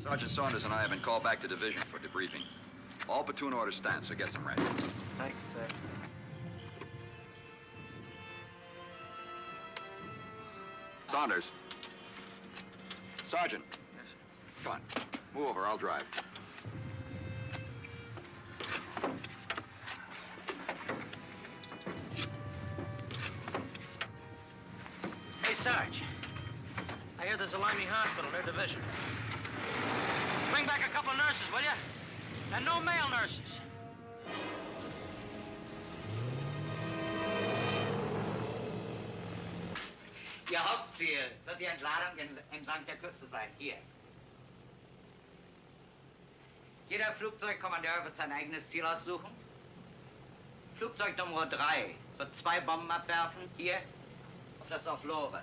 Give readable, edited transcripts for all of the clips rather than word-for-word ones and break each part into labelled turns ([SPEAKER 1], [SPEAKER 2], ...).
[SPEAKER 1] Sergeant Saunders and I have been called back to division for debriefing. All platoon orders stand, so get some rest.
[SPEAKER 2] Thanks, sir.
[SPEAKER 1] Saunders. Sergeant.
[SPEAKER 2] Yes.
[SPEAKER 1] Come on. Move over, I'll drive.
[SPEAKER 3] Hey, Sarge. I hear there's a Laramie hospital, their division. Bring back a couple of nurses, will you? And no male nurses.
[SPEAKER 4] Ihr Hauptziel wird die Entladung entlang der Küste sein. Hier. Jeder Flugzeugkommandeur wird sein eigenes Ziel aussuchen. Flugzeug Nummer 3 wird 2 Bomben abwerfen, hier auf das Dorf Lore.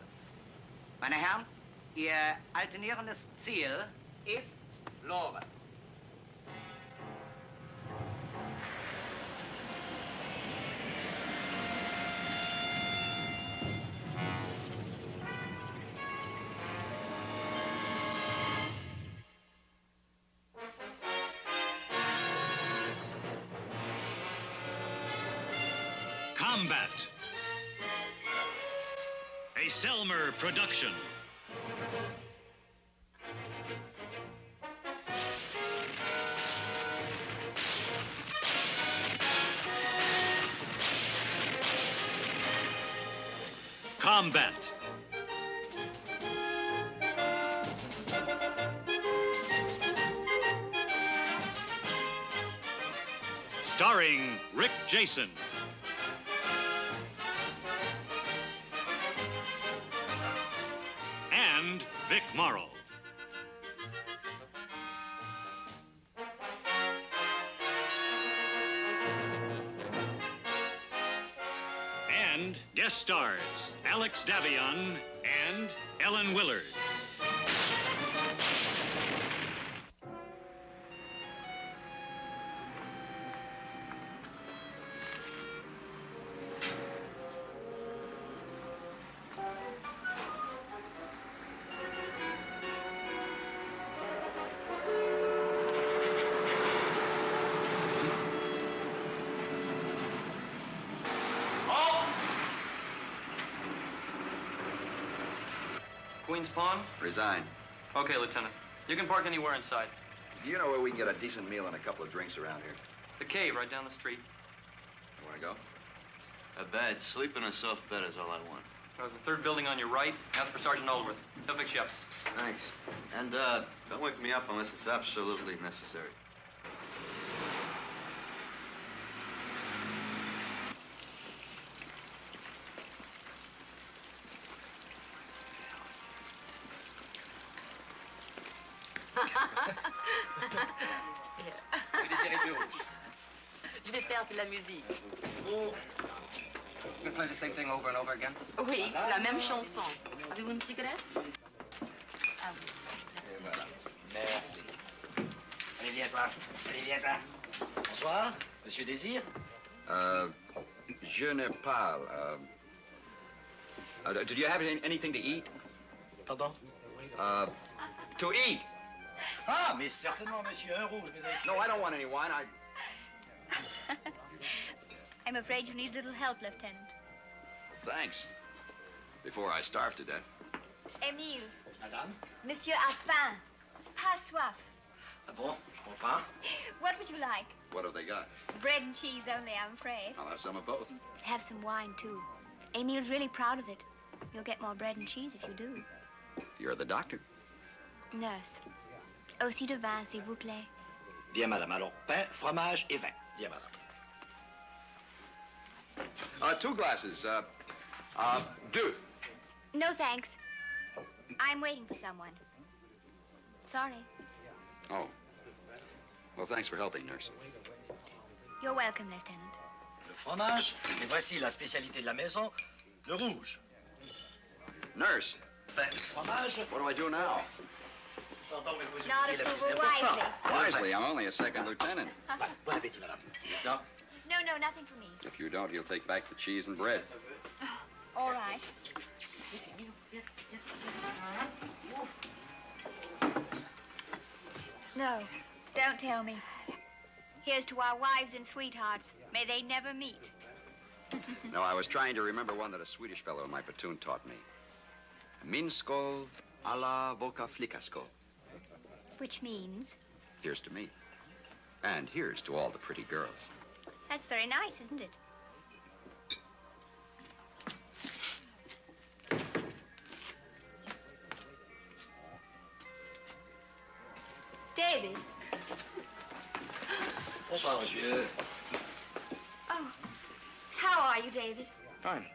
[SPEAKER 4] Meine Herren, Ihr alternierendes Ziel ist Lore.
[SPEAKER 5] Combat. A Selmer production. Combat. Starring Rick Jason. And Vic Morrow. And guest stars Alex Davion and Ellen Willard.
[SPEAKER 3] Queen's Pawn?
[SPEAKER 1] Resign.
[SPEAKER 3] Okay, Lieutenant. You can park anywhere inside.
[SPEAKER 1] Do you know where we can get a decent meal and a couple of drinks around here?
[SPEAKER 3] The cave right down the street.
[SPEAKER 1] You want to go?
[SPEAKER 2] A bed. Sleep in a soft bed is all I want.
[SPEAKER 3] The third building on your right. Ask for Sergeant Oldworth. He'll fix you up.
[SPEAKER 2] Thanks. And, don't wake me up unless it's absolutely necessary.
[SPEAKER 6] Je vais faire de la musique.
[SPEAKER 4] You can play the same thing over and over again?
[SPEAKER 6] Oui, la même chanson. Avez-vous une cigarette? Ah oui.
[SPEAKER 4] Et voilà. Merci. Allez, viens, toi. Allez, viens, toi. Bonsoir, Monsieur Désir.
[SPEAKER 1] Je ne parle. Do you have anything to eat?
[SPEAKER 4] Pardon?
[SPEAKER 1] To eat.
[SPEAKER 4] Ah, mais certainement, monsieur. Un rouge, mais...
[SPEAKER 1] No, I don't want any wine.
[SPEAKER 7] I'm afraid you need a little help, Lieutenant.
[SPEAKER 1] Thanks. Before I starve to death.
[SPEAKER 7] Émile.
[SPEAKER 4] Madame?
[SPEAKER 7] Monsieur a faim. Pas soif.
[SPEAKER 4] Ah bon? Je comprends.
[SPEAKER 7] What would you like?
[SPEAKER 1] What have they got?
[SPEAKER 7] Bread and cheese only, I'm afraid.
[SPEAKER 1] I'll have some of both.
[SPEAKER 7] Have some wine, too. Émile's really proud of it. You'll get more bread and cheese if you do.
[SPEAKER 1] You're the doctor.
[SPEAKER 7] Nurse. Aussi de vin, s'il vous plaît.
[SPEAKER 4] Bien, madame. Alors, pain, fromage et vin. Bien, madame.
[SPEAKER 1] 2 glasses. 2.
[SPEAKER 7] No, thanks. I'm waiting for someone. Sorry.
[SPEAKER 1] Oh. Well, thanks for helping, nurse.
[SPEAKER 7] You're welcome, Lieutenant.
[SPEAKER 4] Le fromage, et voici la spécialité de la maison, le rouge.
[SPEAKER 1] Nurse.
[SPEAKER 4] Vin, fromage.
[SPEAKER 1] What do I do now?
[SPEAKER 4] Pardon, mais vous
[SPEAKER 7] Not
[SPEAKER 4] oubliez la plus
[SPEAKER 7] approval
[SPEAKER 4] importante.
[SPEAKER 7] wisely.
[SPEAKER 1] Wisely, I'm only a second lieutenant.
[SPEAKER 4] Bon appétit, madame. Non?
[SPEAKER 7] No, nothing for me.
[SPEAKER 1] If you don't, he'll take back the cheese and bread.
[SPEAKER 7] All right. No, don't tell me. Here's to our wives and sweethearts. May they never meet.
[SPEAKER 1] No, I was trying to remember one that a Swedish fellow in my platoon taught me. Minsko alla voka flickasko.
[SPEAKER 7] Which means?
[SPEAKER 1] Here's to me. And here's to all the pretty girls.
[SPEAKER 7] That's very nice, isn't it? David.
[SPEAKER 2] Bonsoir, monsieur.
[SPEAKER 7] Oh, how are you, David?
[SPEAKER 8] Fine.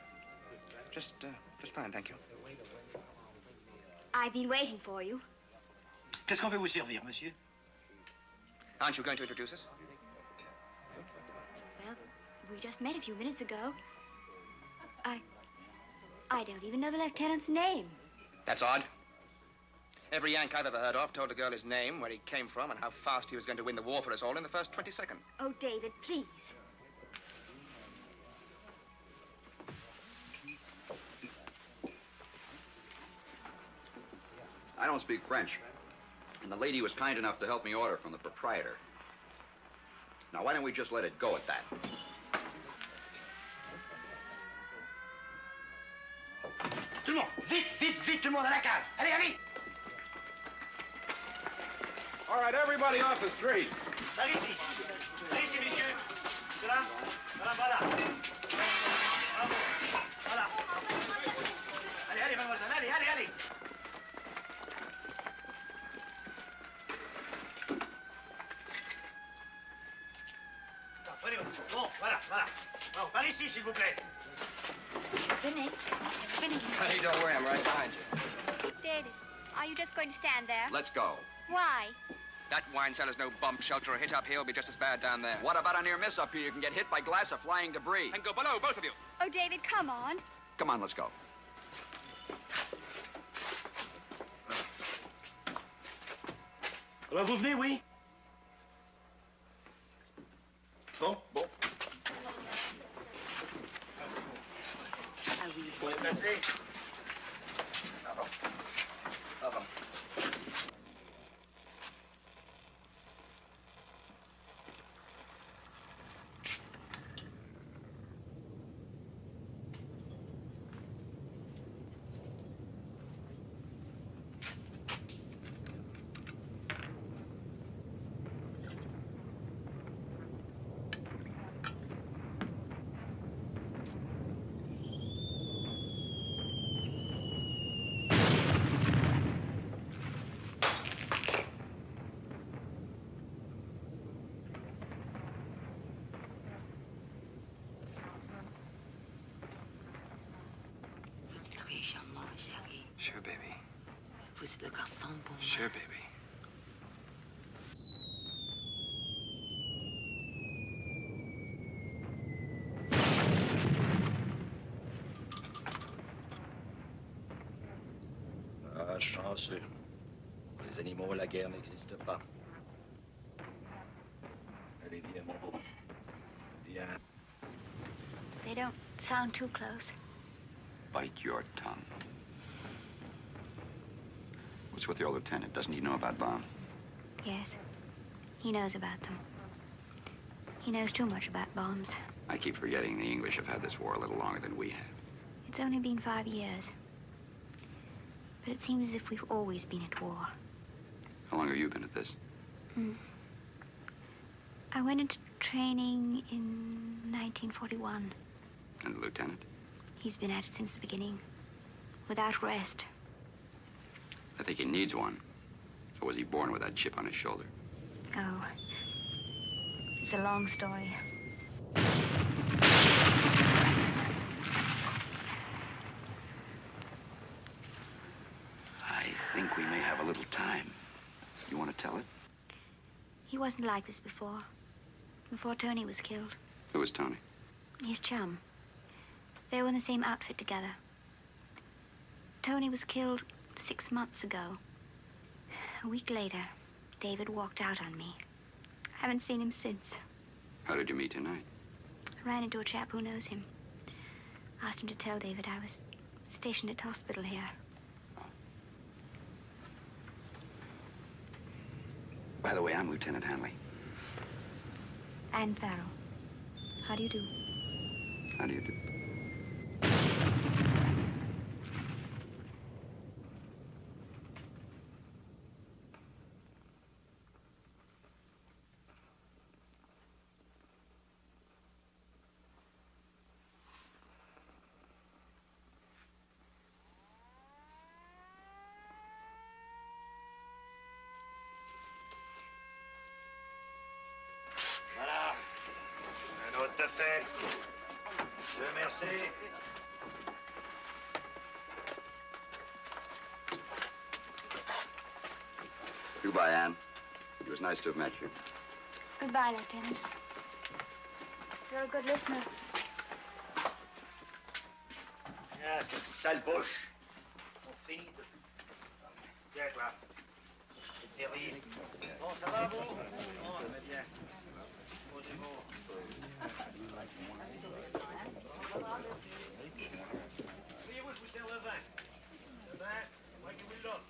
[SPEAKER 8] Just fine, thank you.
[SPEAKER 7] I've been waiting for you.
[SPEAKER 2] Qu'est-ce qu'on peut vous servir, monsieur?
[SPEAKER 8] Aren't you going to introduce us?
[SPEAKER 7] Well, we just met a few minutes ago. I don't even know the lieutenant's name.
[SPEAKER 8] That's odd. Every Yank I've ever heard of told a girl his name, where he came from, and how fast he was going to win the war for us all in the first 20 seconds.
[SPEAKER 7] Oh, David, please.
[SPEAKER 1] I don't speak French. And the lady was kind enough to help me order from the proprietor. Now, why don't we just let it go at that?
[SPEAKER 2] Tout le monde, vite, vite, vite, tout le monde à la cave. Allez, allez!
[SPEAKER 9] All right, everybody off the street.
[SPEAKER 2] Par ici. Par ici, messieurs. Voilà. Voilà, voilà. Bravo. Voilà. Allez, allez, mademoiselle, allez, allez, allez. Bon, voilà, voilà. Bon, par ici, s'il vous plaît.
[SPEAKER 7] Vinny. Vinny.
[SPEAKER 8] Hey, don't worry, I'm right behind you.
[SPEAKER 7] David, are you just going to stand there?
[SPEAKER 1] Let's go.
[SPEAKER 7] Why?
[SPEAKER 8] That wine cellar's no bomb shelter. A hit up here will be just as bad down there.
[SPEAKER 1] What about a near miss up here? You can get hit by glass or flying debris.
[SPEAKER 8] And go below, both of you.
[SPEAKER 7] Oh, David, come on.
[SPEAKER 1] Come on, let's go.
[SPEAKER 2] Alors, vous venez, oui? Bon, bon.
[SPEAKER 7] Ah oui.
[SPEAKER 2] Pour les placer. Pardon. Pardon.
[SPEAKER 8] Sure, baby.
[SPEAKER 6] Vous êtes le garçon pour moi.
[SPEAKER 8] Sure, baby.
[SPEAKER 2] Ah, chanceux. Pour les animaux, la guerre n'existe pas. Allez, viens, mon beau. Viens.
[SPEAKER 7] They don't sound too close.
[SPEAKER 1] Bite your tongue. What's with your lieutenant? Doesn't he know about bombs?
[SPEAKER 7] Yes, he knows about them. He knows too much about bombs.
[SPEAKER 1] I keep forgetting the English have had this war a little longer than we have.
[SPEAKER 7] It's only been 5 years. But it seems as if we've always been at war.
[SPEAKER 1] How long have you been at this?
[SPEAKER 7] I went into training in 1941.
[SPEAKER 1] And the lieutenant?
[SPEAKER 7] He's been at it since the beginning, without rest.
[SPEAKER 1] I think he needs one. Or was he born with that chip on his shoulder?
[SPEAKER 7] Oh, it's a long story.
[SPEAKER 1] I think we may have a little time. You want to tell it?
[SPEAKER 7] He wasn't like this before. Before Tony was killed.
[SPEAKER 1] Who was Tony?
[SPEAKER 7] His chum. They were in the same outfit together. Tony was killed 6 months ago. A week later, David walked out on me. I haven't seen him since.
[SPEAKER 1] How did you meet tonight?
[SPEAKER 7] I ran into a chap who knows him. Asked him to tell David I was stationed at hospital here.
[SPEAKER 1] By the way, I'm Lieutenant Hanley.
[SPEAKER 7] Anne Farrell. How do you do?
[SPEAKER 1] How do you do?
[SPEAKER 2] Voilà. Un autre de fait. Je vous remercie.
[SPEAKER 1] Goodbye, Anne. It was nice to have met you.
[SPEAKER 7] Goodbye, Lieutenant. You're a good listener.
[SPEAKER 2] Ah, ce sale bouche. On finit de... Tiens, toi. C'est servi. Bon, ça va, vous? Bon, ça va bien. Posez-vous. Voyez-vous, je vous sers le vin. Le vin, moi qui vous l'offre.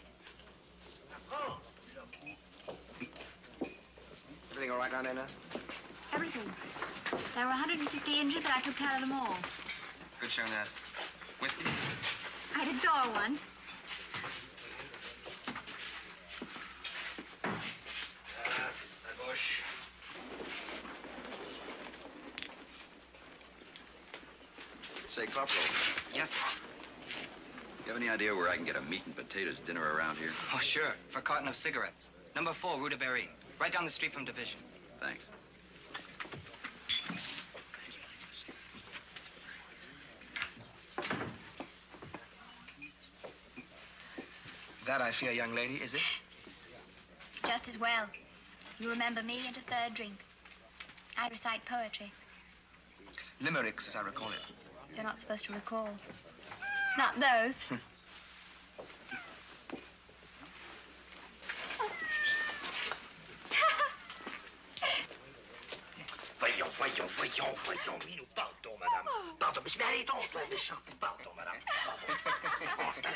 [SPEAKER 2] La France, vous l'offre.
[SPEAKER 8] Everything all right down there now?
[SPEAKER 7] Everything. There were 150 injured, but I took care of them all.
[SPEAKER 8] Good show, nurse. Whiskey?
[SPEAKER 7] I'd adore one.
[SPEAKER 2] Ah, sa bouche.
[SPEAKER 1] Say, Corporal,
[SPEAKER 8] Yes, sir.
[SPEAKER 1] you have any idea where I can get a meat and potatoes dinner around here?
[SPEAKER 8] Oh, sure. For a carton of cigarettes. Number 4, Rue de Berry. Right down the street from Division.
[SPEAKER 1] Thanks.
[SPEAKER 8] That, I fear, young lady, is it?
[SPEAKER 7] Just as well. You remember me and a third drink. I recite poetry.
[SPEAKER 8] Limericks, as I recall it.
[SPEAKER 7] You're not supposed to recall. Not those.
[SPEAKER 2] Voyons, nous partons, madame. Pardon, mais allez donc, toi, méchant. Pardon, madame. Pardon.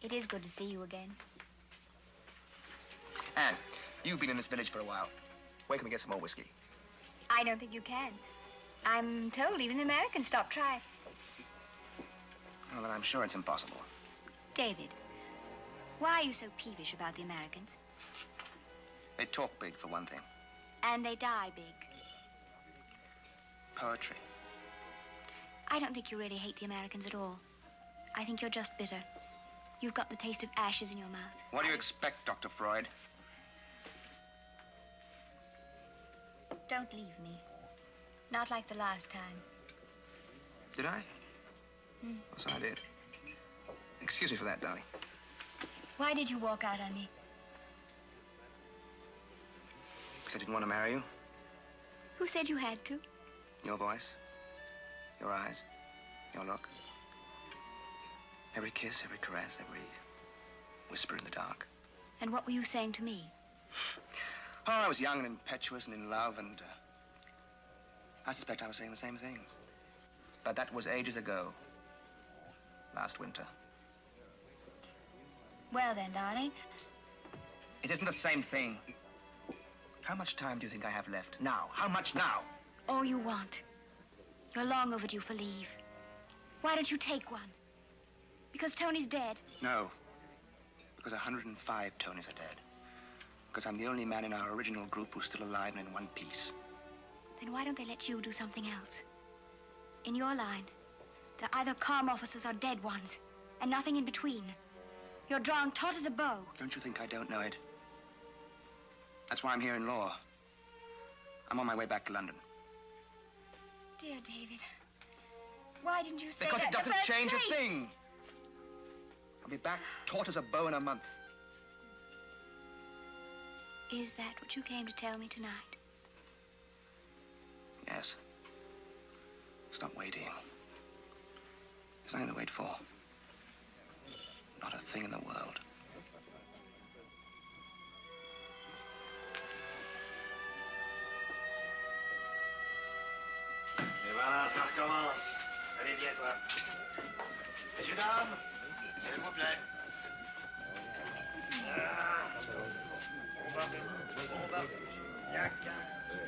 [SPEAKER 7] It is good to see you again.
[SPEAKER 8] Anne, you've been in this village for a while. Where can we get some more whiskey?
[SPEAKER 7] I don't think you can. I'm told even the Americans stop trying.
[SPEAKER 8] Well, then I'm sure it's impossible.
[SPEAKER 7] David, why are you so peevish about the Americans?
[SPEAKER 8] They talk big, for one thing.
[SPEAKER 7] And they die big.
[SPEAKER 8] Poetry.
[SPEAKER 7] I don't think you really hate the Americans at all. I think you're just bitter. You've got the taste of ashes in your mouth.
[SPEAKER 8] What do you expect, Dr. Freud?
[SPEAKER 7] Don't leave me. Not like the last time.
[SPEAKER 8] Did I? Yes, I did. Excuse me for that, darling.
[SPEAKER 7] Why did you walk out on me?
[SPEAKER 8] Because I didn't want to marry you.
[SPEAKER 7] Who said you had to?
[SPEAKER 8] Your voice, your eyes, your look. Every kiss, every caress, every whisper in the dark.
[SPEAKER 7] And what were you saying to me?
[SPEAKER 8] Oh, I was young and impetuous and in love, and I suspect I was saying the same things. But that was ages ago. Last winter.
[SPEAKER 7] Well then, darling.
[SPEAKER 8] It isn't the same thing. How much time do you think I have left? Now. How much now?
[SPEAKER 7] All you want. You're long overdue for leave. Why don't you take one? Because Tony's dead.
[SPEAKER 8] No. Because 105 Tonys are dead. Because I'm the only man in our original group who's still alive and in one piece.
[SPEAKER 7] Then why don't they let you do something else? In your line, they're either calm officers or dead ones, and nothing in between. You're drawn taut as a bow.
[SPEAKER 8] Don't you think I don't know it? That's why I'm here in law. I'm on my way back to London.
[SPEAKER 7] Dear David, why didn't you say
[SPEAKER 8] Because
[SPEAKER 7] that
[SPEAKER 8] it doesn't
[SPEAKER 7] in the first
[SPEAKER 8] change
[SPEAKER 7] place?
[SPEAKER 8] a thing. I'll be back taut as a bow in a month.
[SPEAKER 7] Is that what you came to tell me tonight?
[SPEAKER 8] Yes. Stop waiting. There's nothing to wait for. Not a thing in the world.
[SPEAKER 2] Et voilà, ça recommence. Allez, viens, toi. Messieurs, dames, s'il vous plaît. On va. Yaka,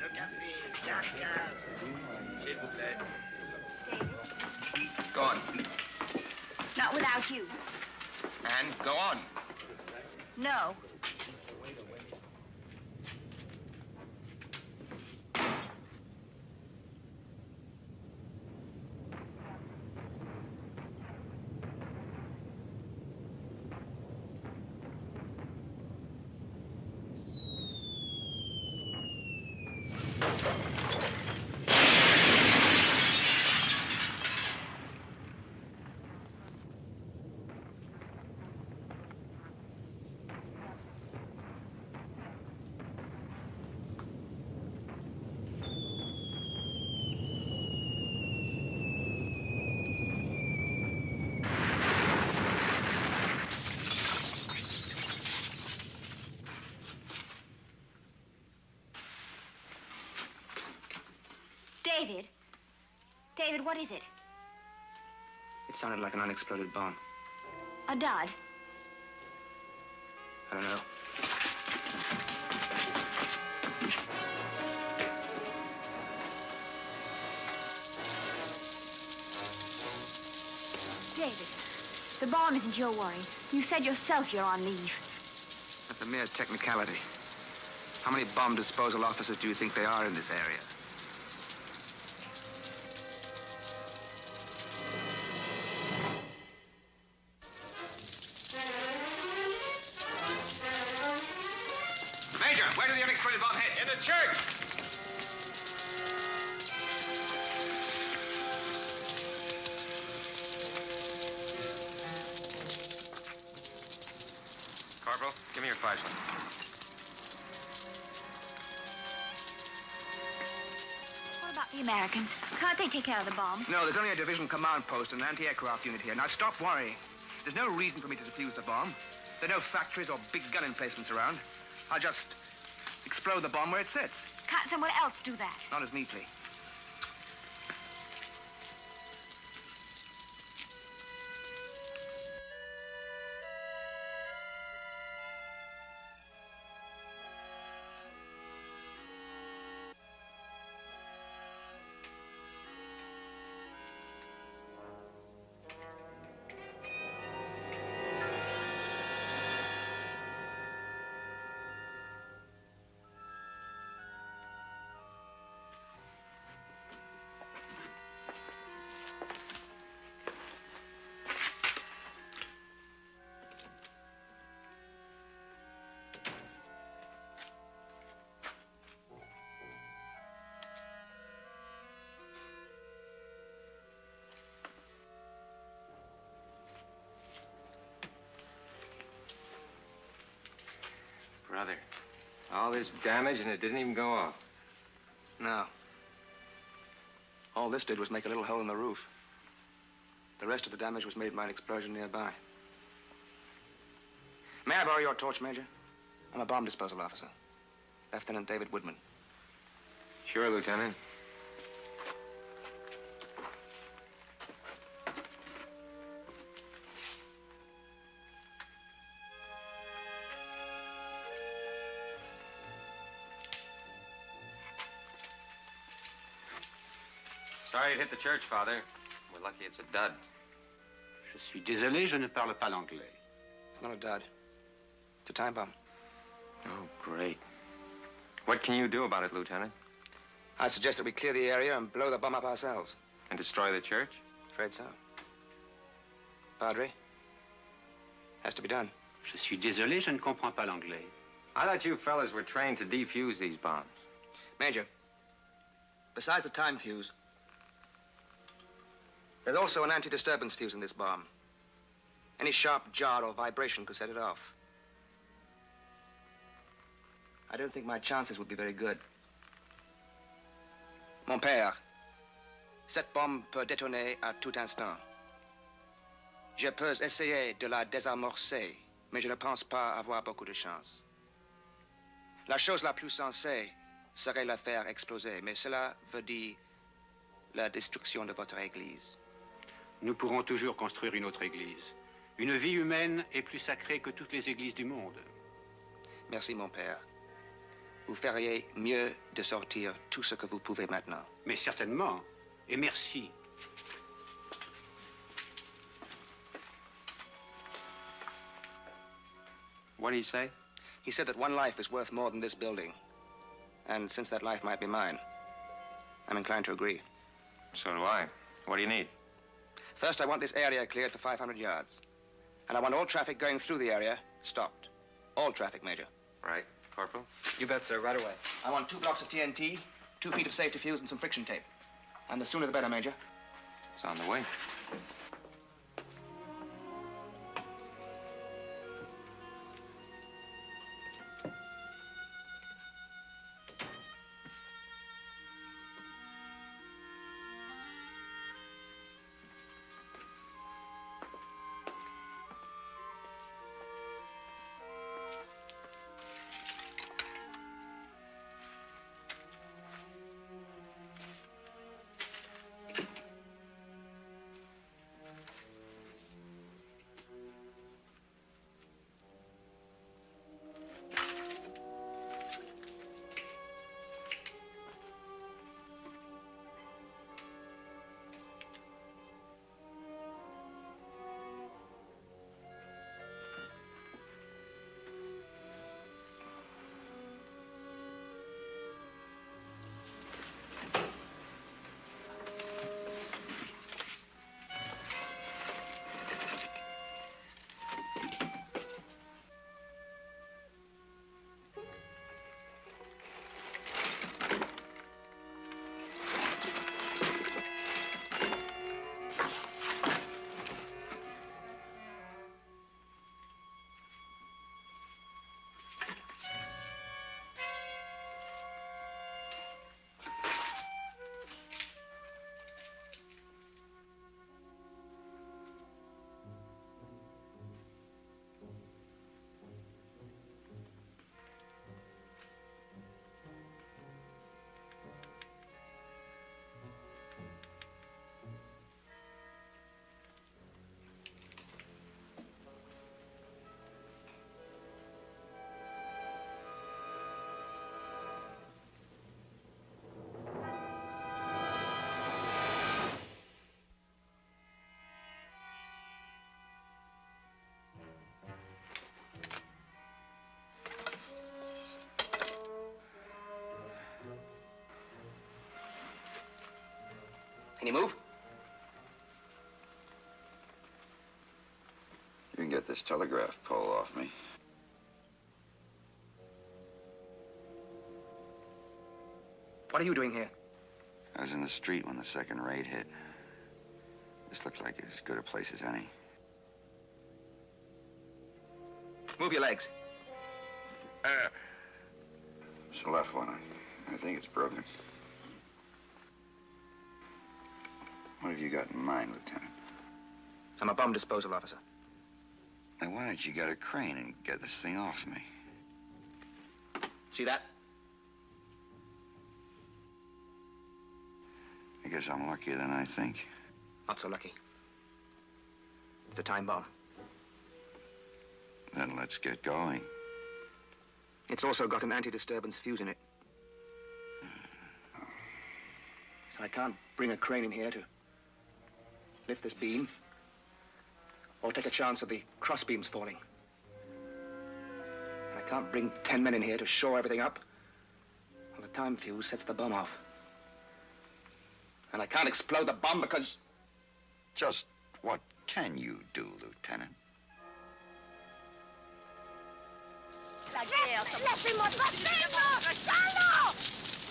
[SPEAKER 2] le café, yaka. S'il vous plaît.
[SPEAKER 7] David?
[SPEAKER 8] Go on.
[SPEAKER 7] Not without you.
[SPEAKER 8] And go on.
[SPEAKER 7] No. David? David, what is it?
[SPEAKER 8] It sounded like an unexploded bomb.
[SPEAKER 7] A dud?
[SPEAKER 8] I don't know.
[SPEAKER 7] David, the bomb isn't your worry. You said yourself you're on leave.
[SPEAKER 8] That's a mere technicality. How many bomb disposal officers do you think there are in this area? Major, where did the unexploded bomb hit? In the church!
[SPEAKER 10] Corporal, give me your flashlight.
[SPEAKER 7] What about the Americans? Can't they take care of the bomb?
[SPEAKER 8] No, there's only a division command post and an anti-aircraft unit here. Now, stop worrying. There's no reason for me to defuse the bomb. There are no factories or big gun emplacements around. I'll just explode the bomb where it sits.
[SPEAKER 7] Can't someone else do that?
[SPEAKER 8] Not as neatly.
[SPEAKER 10] Brother, all this damage and it didn't even go off.
[SPEAKER 8] No. All this did was make a little hole in the roof. The rest of the damage was made by an explosion nearby. May I borrow your torch, Major? I'm a bomb disposal officer. Lieutenant David Woodman.
[SPEAKER 10] Sure, Lieutenant. Sorry it hit the church, Father. We're lucky it's a dud.
[SPEAKER 11] Je suis désolé, je ne parle pas l'anglais.
[SPEAKER 8] It's not a dud. It's a time bomb.
[SPEAKER 10] Oh, great. What can you do about it, Lieutenant?
[SPEAKER 8] I suggest that we clear the area and blow the bomb up ourselves.
[SPEAKER 10] And destroy the church?
[SPEAKER 8] Afraid so. Padre? Has to be done.
[SPEAKER 11] Je suis désolé, je ne comprends pas l'anglais.
[SPEAKER 10] I thought you fellas were trained to defuse these bombs.
[SPEAKER 8] Major, besides the time fuse, there's also an anti-disturbance fuse in this bomb. Any sharp jar or vibration could set it off. I don't think my chances would be very good. Mon père, cette bombe peut détonner à tout instant. Je peux essayer de la désamorcer, mais je ne pense pas avoir beaucoup de chance. La chose la plus sensée serait la faire exploser, mais cela veut dire la destruction de votre église.
[SPEAKER 11] nous pourrons toujours construire une autre église. Une vie humaine est plus sacrée que toutes les églises du monde.
[SPEAKER 8] Merci, mon père. Vous feriez mieux de sortir tout ce que vous pouvez maintenant.
[SPEAKER 11] Mais certainement. Et merci.
[SPEAKER 10] What did he say?
[SPEAKER 8] He said that one life is worth more than this building. And since that life might be mine, I'm inclined to agree.
[SPEAKER 10] So do I. What do you need?
[SPEAKER 8] First, I want this area cleared for 500 yards. And I want all traffic going through the area stopped. All traffic, Major.
[SPEAKER 10] Right. Corporal?
[SPEAKER 8] You bet, sir. Right away. I want 2 blocks of TNT, 2 feet of safety fuse, and some friction tape. And the sooner the better, Major.
[SPEAKER 10] It's on the way.
[SPEAKER 8] Can you move?
[SPEAKER 1] You can get this telegraph pole off me.
[SPEAKER 8] What are you doing here?
[SPEAKER 1] I was in the street when the second raid hit. This looked like as good a place as any.
[SPEAKER 8] Move your legs.
[SPEAKER 1] It's the left one. I think it's broken. What have you got in mind, Lieutenant?
[SPEAKER 8] I'm a bomb disposal officer.
[SPEAKER 1] Then why don't you get a crane and get this thing off me?
[SPEAKER 8] See that?
[SPEAKER 1] I guess I'm luckier than I think.
[SPEAKER 8] Not so lucky. It's a time bomb.
[SPEAKER 1] Then let's get going.
[SPEAKER 8] It's also got an anti-disturbance fuse in it. So I can't bring a crane in here to lift this beam or take a chance of the cross beams falling. And I can't bring 10 men in here to shore everything up. Well, the time fuse sets the bomb off. And I can't explode the bomb because...
[SPEAKER 1] Just what can you do, Lieutenant?
[SPEAKER 12] Laissez-moi passer, Allô!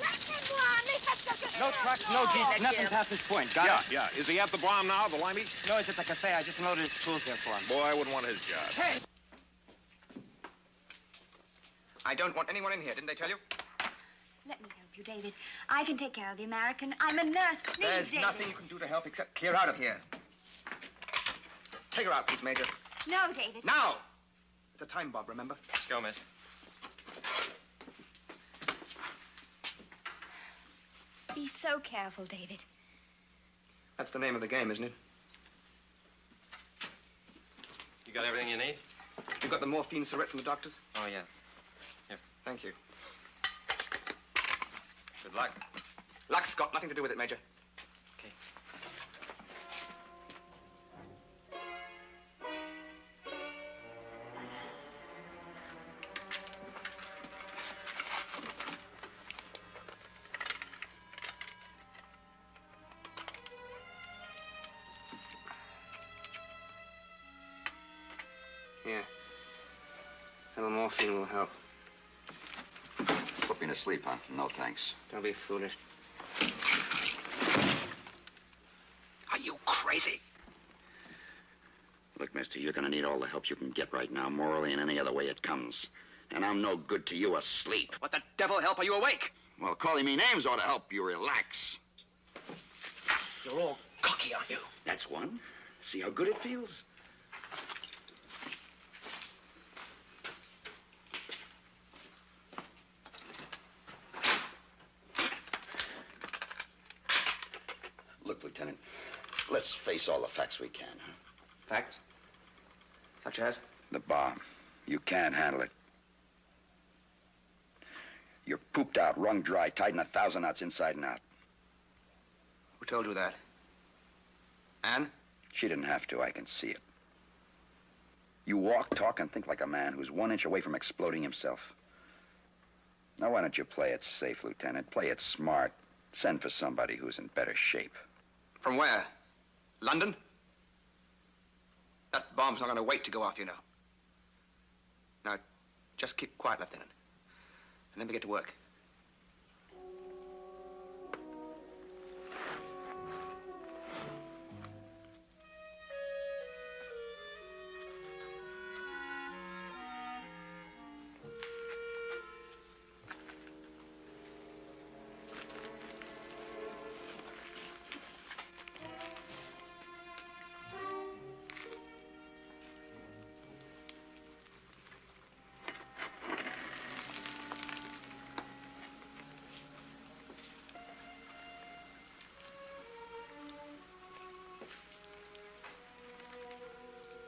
[SPEAKER 12] Laissez-moi, mais faites quelque chose!
[SPEAKER 2] No trucks, no jeeps, nothing past this point. Got it?
[SPEAKER 9] Yeah. Is he at the bomb now, the Laramie?
[SPEAKER 2] No, he's at the cafe. I just loaded his tools there for him.
[SPEAKER 9] Boy, I wouldn't want his job.
[SPEAKER 8] Hey! I don't want anyone in here, didn't they tell you?
[SPEAKER 7] Let me help you, David. I can take care of the American. I'm a nurse. Please,
[SPEAKER 8] There's
[SPEAKER 7] David.
[SPEAKER 8] nothing you can do to help except clear out of here. Take her out, please, Major.
[SPEAKER 7] No, David.
[SPEAKER 8] Now! It's a time bomb, remember?
[SPEAKER 10] Let's go, miss.
[SPEAKER 7] Be so careful, David.
[SPEAKER 8] That's the name of the game, isn't it?
[SPEAKER 10] You got everything you need?
[SPEAKER 8] You got the morphine syringe from the doctors?
[SPEAKER 10] Oh, yeah. Here.
[SPEAKER 8] Thank you.
[SPEAKER 10] Good luck.
[SPEAKER 8] Luck's got nothing to do with it, Major.
[SPEAKER 10] Okay.
[SPEAKER 8] Here. A little morphine will help.
[SPEAKER 1] Put me to sleep, huh? No, thanks.
[SPEAKER 8] Don't be foolish. Are you crazy?
[SPEAKER 1] Look, mister, you're gonna need all the help you can get right now, morally and any other way it comes. And I'm no good to you asleep.
[SPEAKER 8] What the devil help are you awake?
[SPEAKER 1] Well, calling me names ought to help you relax.
[SPEAKER 2] You're all cocky, aren't you?
[SPEAKER 1] That's one. See how good it feels? Look, Lieutenant, let's face all the facts we can, huh?
[SPEAKER 8] Facts? Such as?
[SPEAKER 1] The bomb. You can't handle it. You're pooped out, wrung dry, tied in 1,000 knots inside and out.
[SPEAKER 8] Who told you that? Anne?
[SPEAKER 1] She didn't have to. I can see it. You walk, talk, and think like a man who's 1 inch away from exploding himself. Now, why don't you play it safe, Lieutenant? Play it smart. Send for somebody who's in better shape.
[SPEAKER 8] From where? London? That bomb's not going to wait to go off, you know. Now, just keep quiet, Lieutenant. And let me get to work.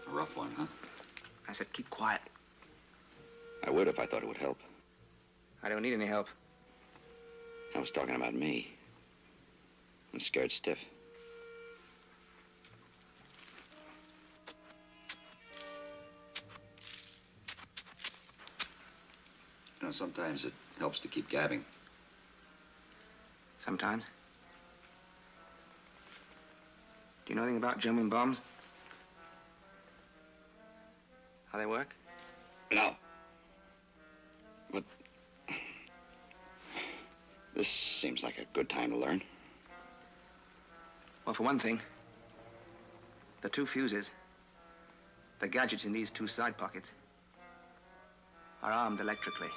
[SPEAKER 1] A rough one, huh?
[SPEAKER 8] I said keep quiet.
[SPEAKER 1] I would if I thought it would help.
[SPEAKER 8] I don't need any help.
[SPEAKER 1] I was talking about me. I'm scared stiff. You know, sometimes it helps to keep gabbing.
[SPEAKER 8] Sometimes. Do you know anything about German bombs? How they work?
[SPEAKER 1] No. But this seems like a good time to learn.
[SPEAKER 8] Well, for one thing, the 2 fuses, the gadgets in these 2 side pockets, are armed electrically.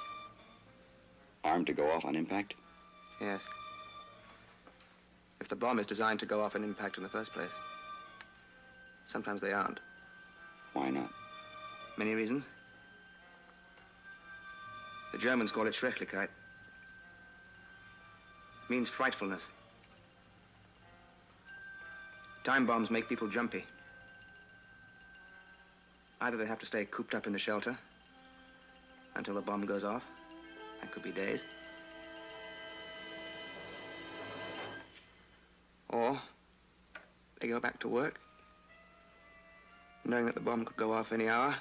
[SPEAKER 1] Armed to go off on impact?
[SPEAKER 8] Yes. If the bomb is designed to go off on impact in the first place, sometimes they aren't.
[SPEAKER 1] Why not?
[SPEAKER 8] Many reasons. The Germans call it Schrecklichkeit. Means frightfulness. Time bombs make people jumpy. Either they have to stay cooped up in the shelter until the bomb goes off. That could be days. Or they go back to work, knowing that the bomb could go off any hour,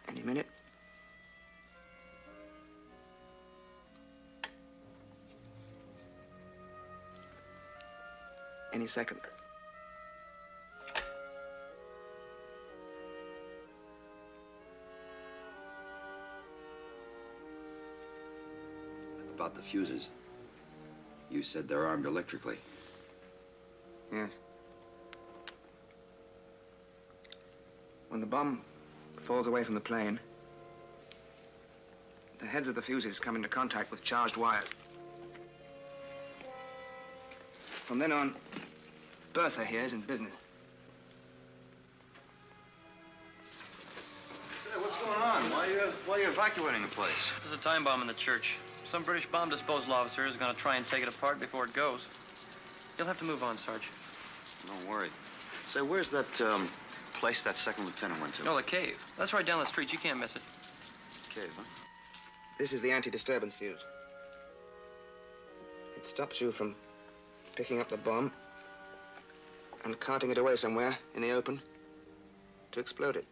[SPEAKER 8] any minute. Any second.
[SPEAKER 1] About the fuses. You said they're armed electrically.
[SPEAKER 8] Yes. When the bomb falls away from the plane, the heads of the fuses come into contact with charged wires. From then on, Bertha here is in business.
[SPEAKER 13] Say, what's going on? Why are you evacuating the place?
[SPEAKER 3] There's a time bomb in the church. Some British bomb disposal officer is going to try and take it apart before it goes. You'll have to move on, Sarge.
[SPEAKER 13] Don't worry. Say, where's that place that second lieutenant went to?
[SPEAKER 14] No, the cave. That's right down the street. You can't miss it.
[SPEAKER 13] Cave, huh?
[SPEAKER 8] This is the anti-disturbance fuse. It stops you from picking up the bomb and carting it away somewhere in the open to explode it.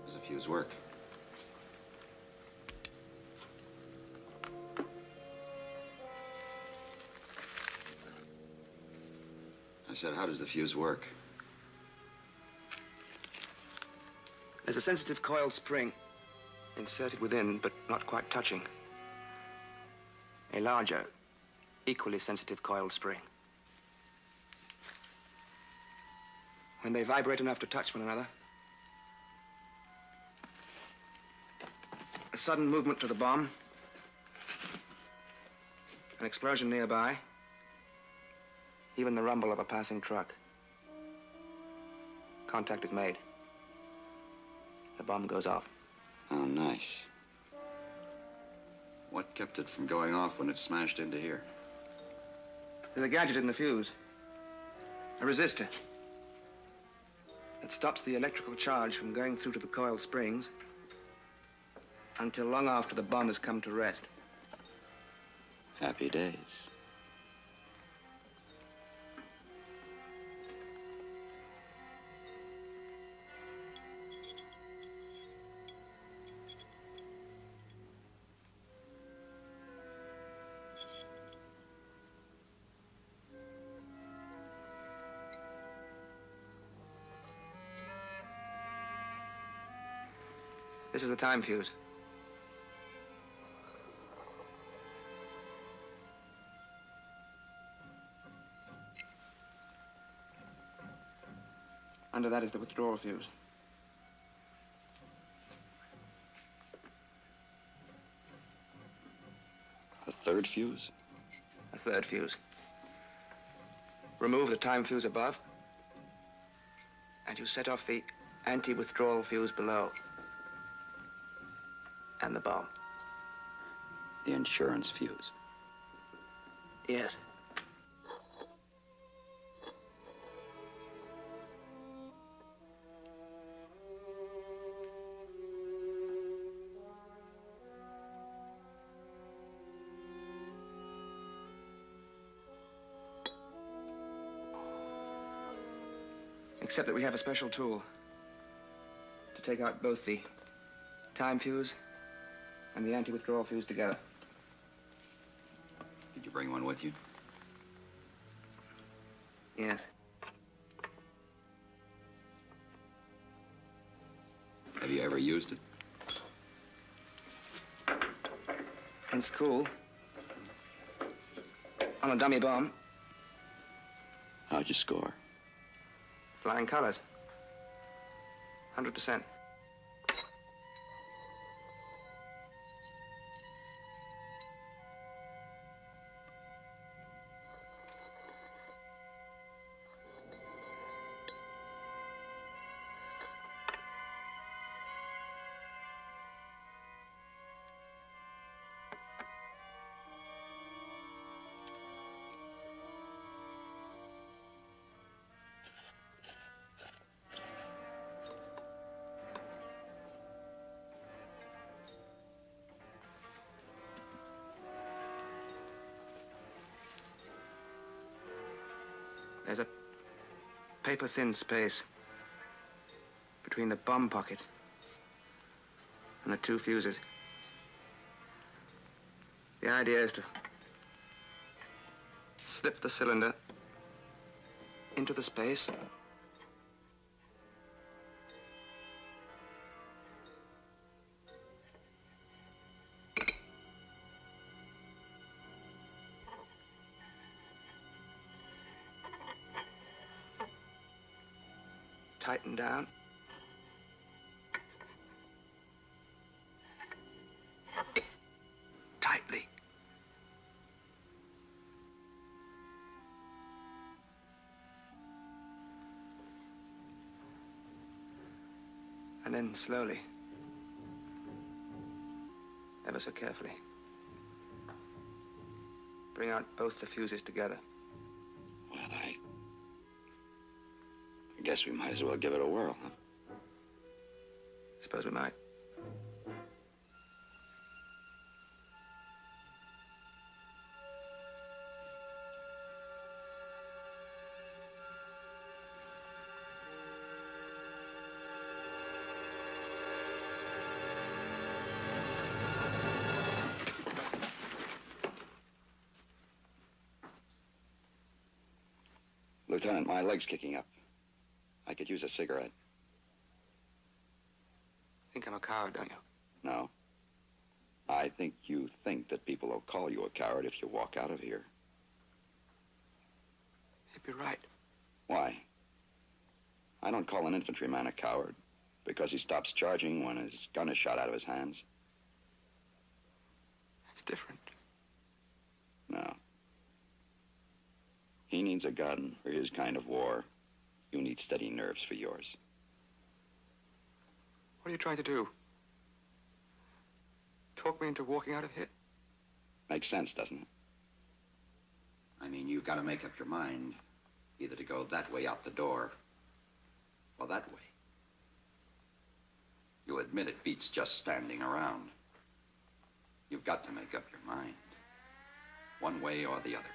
[SPEAKER 1] Does the fuse work? I said, how does the fuse work?
[SPEAKER 8] There's a sensitive coiled spring inserted within, but not quite touching. A larger, equally sensitive coiled spring. When they vibrate enough to touch one another, a sudden movement to the bomb, an explosion nearby, even the rumble of a passing truck. Contact is made. The bomb goes off.
[SPEAKER 1] Oh, nice. What kept it from going off when it smashed into here?
[SPEAKER 8] There's a gadget in the fuse. A resistor. That stops the electrical charge from going through to the coiled springs until long after the bomb has come to rest.
[SPEAKER 1] Happy days.
[SPEAKER 8] This is the time fuse. Under that is the withdrawal fuse.
[SPEAKER 1] A third fuse?
[SPEAKER 8] A third fuse. Remove the time fuse above, and you set off the anti-withdrawal fuse below. And the bomb.
[SPEAKER 1] The insurance fuse.
[SPEAKER 8] Yes. Except that we have a special tool to take out both the time fuse and the anti-withdrawal fuse together.
[SPEAKER 1] Did you bring one with you?
[SPEAKER 8] Yes.
[SPEAKER 1] Have you ever used it?
[SPEAKER 8] In school. On a dummy bomb.
[SPEAKER 1] How'd you score?
[SPEAKER 8] Flying colors. 100%. There's a paper-thin space between the bomb pocket and the two fuses. The idea is to slip the cylinder into the space tighten down. Tightly. And then slowly, ever so carefully, bring out both the fuses together.
[SPEAKER 1] Well, I guess we might as well give it a whirl, huh?
[SPEAKER 8] Suppose we might.
[SPEAKER 1] Lieutenant, my leg's kicking up. I could use a cigarette.
[SPEAKER 8] Think I'm a coward, don't you?
[SPEAKER 1] No. I think you think that people will call you a coward if you walk out of here.
[SPEAKER 8] You'd be right.
[SPEAKER 1] Why? I don't call an infantryman a coward because he stops charging when his gun is shot out of his hands.
[SPEAKER 8] It's different.
[SPEAKER 1] No. He needs a gun for his kind of war. You need steady nerves for yours.
[SPEAKER 8] What are you trying to do? Talk me into walking out of here?
[SPEAKER 1] Makes sense, doesn't it? I mean, you've got to make up your mind either to go that way out the door or that way. You'll admit it beats just standing around. You've got to make up your mind, one way or the other.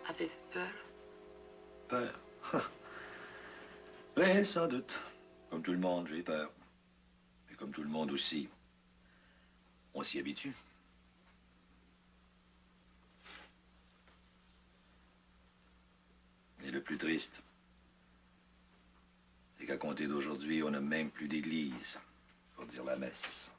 [SPEAKER 8] Avez-vous peur?
[SPEAKER 15] Peur? Oui, sans doute. Comme tout le monde, j'ai peur. Et comme tout le monde aussi, on s'y habitue. Et le plus triste, c'est qu'à compter d'aujourd'hui, on n'a même plus d'église pour dire la messe.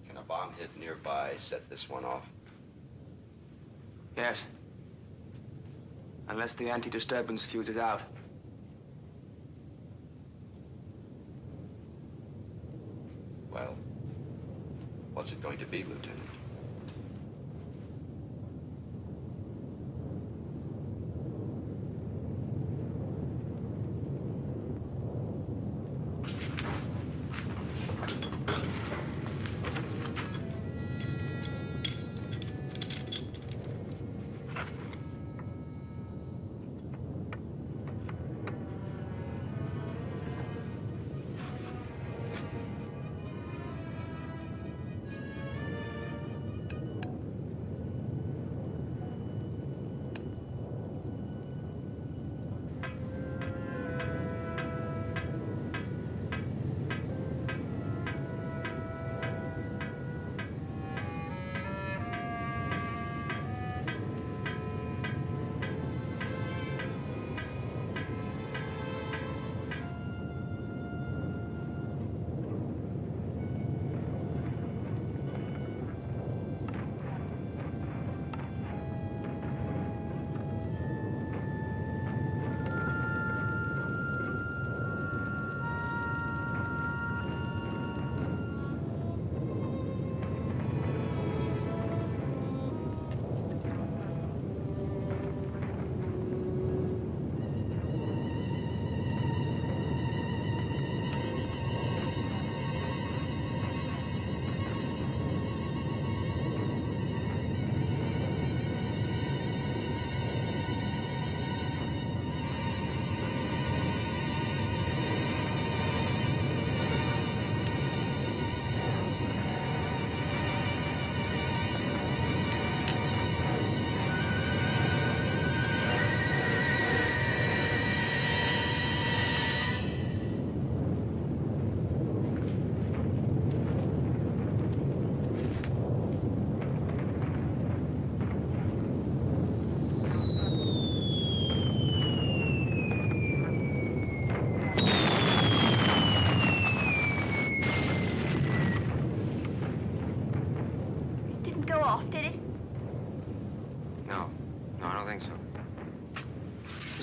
[SPEAKER 1] Can a bomb hit nearby set this one off?
[SPEAKER 8] Yes. Unless the anti-disturbance fuse is out.
[SPEAKER 1] Well, what's it going to be, Lieutenant?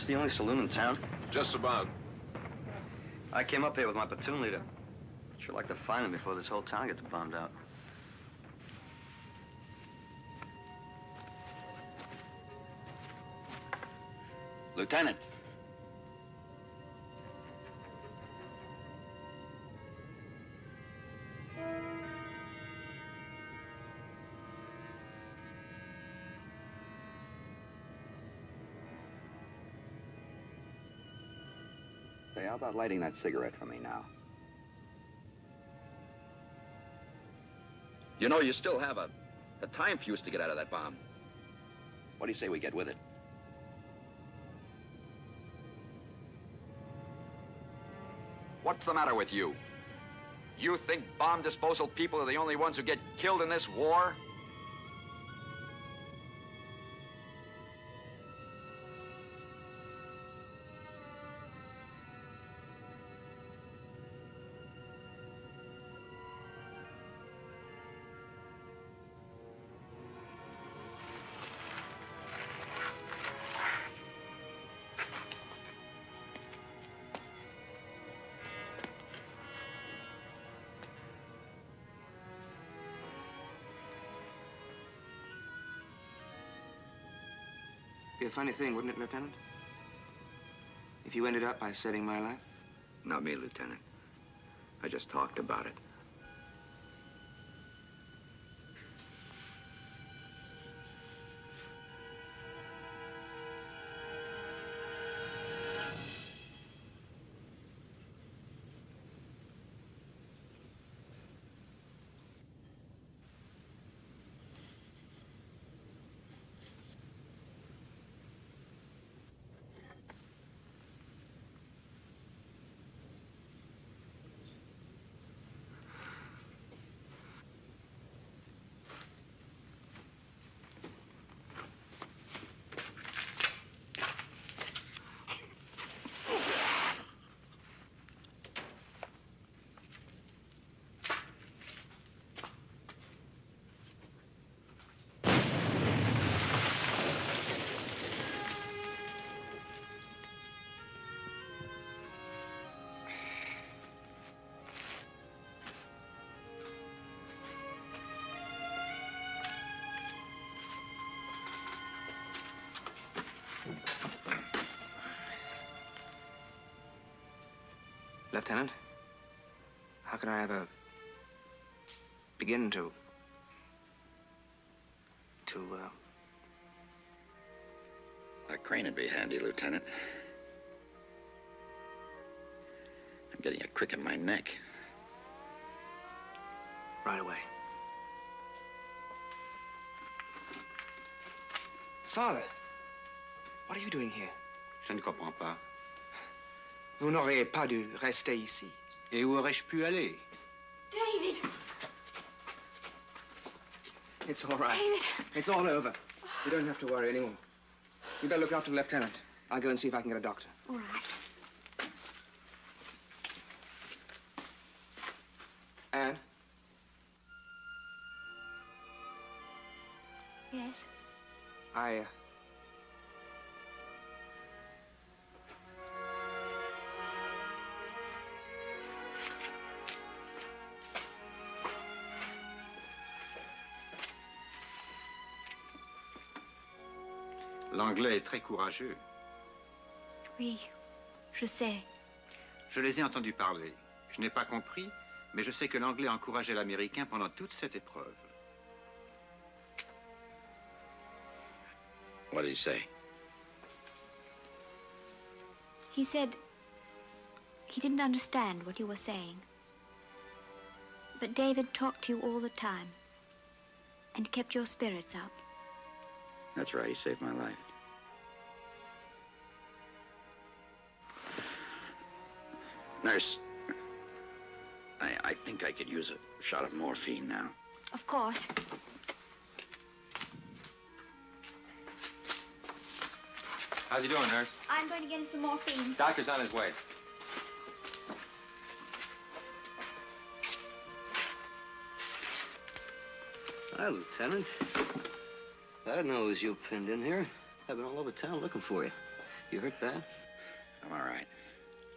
[SPEAKER 13] the only saloon in town?
[SPEAKER 9] Just about.
[SPEAKER 13] I came up here with my platoon leader. Sure like to find him before this whole town gets bombed out.
[SPEAKER 1] Lieutenant. Say, how about lighting that cigarette for me now? You know, you still have a time fuse to get out of that bomb. What do you say we get with it? What's the matter with you? You think bomb disposal people are the only ones who get killed in this war?
[SPEAKER 8] Be a funny thing, wouldn't it, Lieutenant? If you ended up by saving my life?
[SPEAKER 1] Not me, Lieutenant. I just talked about it.
[SPEAKER 8] Lieutenant, how can I ever begin to
[SPEAKER 1] A crane would be handy, Lieutenant. I'm getting a crick in my neck.
[SPEAKER 8] Right away. Father, what are you doing here?
[SPEAKER 11] Je ne comprends pas.
[SPEAKER 8] Vous n'auriez pas dû rester ici.
[SPEAKER 11] Et où aurais-je pu aller?
[SPEAKER 6] David!
[SPEAKER 8] It's all right.
[SPEAKER 6] David!
[SPEAKER 8] It's all over. You don't have to worry anymore. You better look after the lieutenant. I'll go and see if I can get a doctor.
[SPEAKER 6] All right.
[SPEAKER 8] Anne?
[SPEAKER 7] Yes?
[SPEAKER 11] L'anglais est très courageux.
[SPEAKER 7] Oui, je sais.
[SPEAKER 11] Je les ai entendus parler. Je n'ai pas compris, mais je sais que l'anglais encourageait l'américain pendant toute cette épreuve.
[SPEAKER 1] What did he say?
[SPEAKER 7] He said he didn't understand what you were saying. But David talked to you all the time and kept your spirits up.
[SPEAKER 1] That's right, he saved my life. Nurse, I think I could use a shot of morphine now.
[SPEAKER 7] Of course.
[SPEAKER 10] How's he doing, nurse?
[SPEAKER 7] I'm going to get him some morphine.
[SPEAKER 10] Doctor's on his way.
[SPEAKER 13] Hi, Lieutenant. I didn't know it was you pinned in here. I've been all over town looking for you. You hurt bad?
[SPEAKER 1] I'm all right.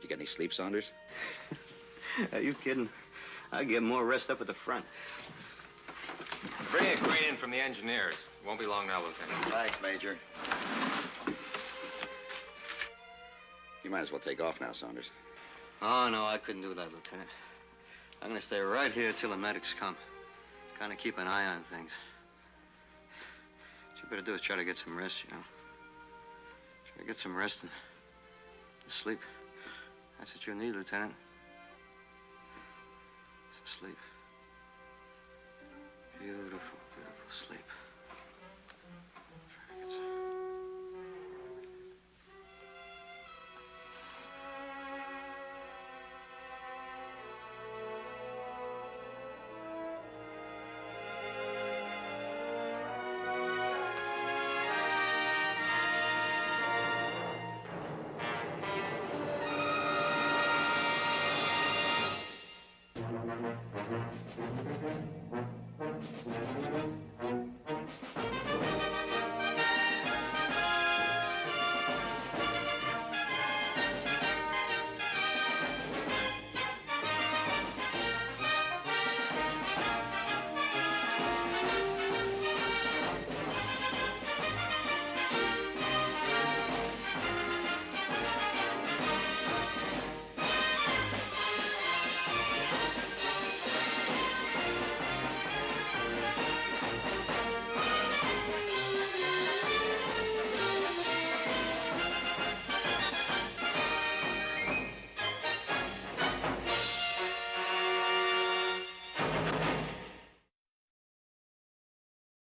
[SPEAKER 1] You get any sleep, Saunders?
[SPEAKER 13] Are you kidding? I get more rest up at the front.
[SPEAKER 10] Bring a crane in from the engineers. Won't be long now, Lieutenant.
[SPEAKER 1] Thanks, Major. You might as well take off now, Saunders.
[SPEAKER 13] Oh, no, I couldn't do that, Lieutenant. I'm gonna stay right here till the medics come. Kind of keep an eye on things. What you better do is try to get some rest, you know. Try to get some rest and sleep. That's what you need, Lieutenant. Some sleep. Beautiful.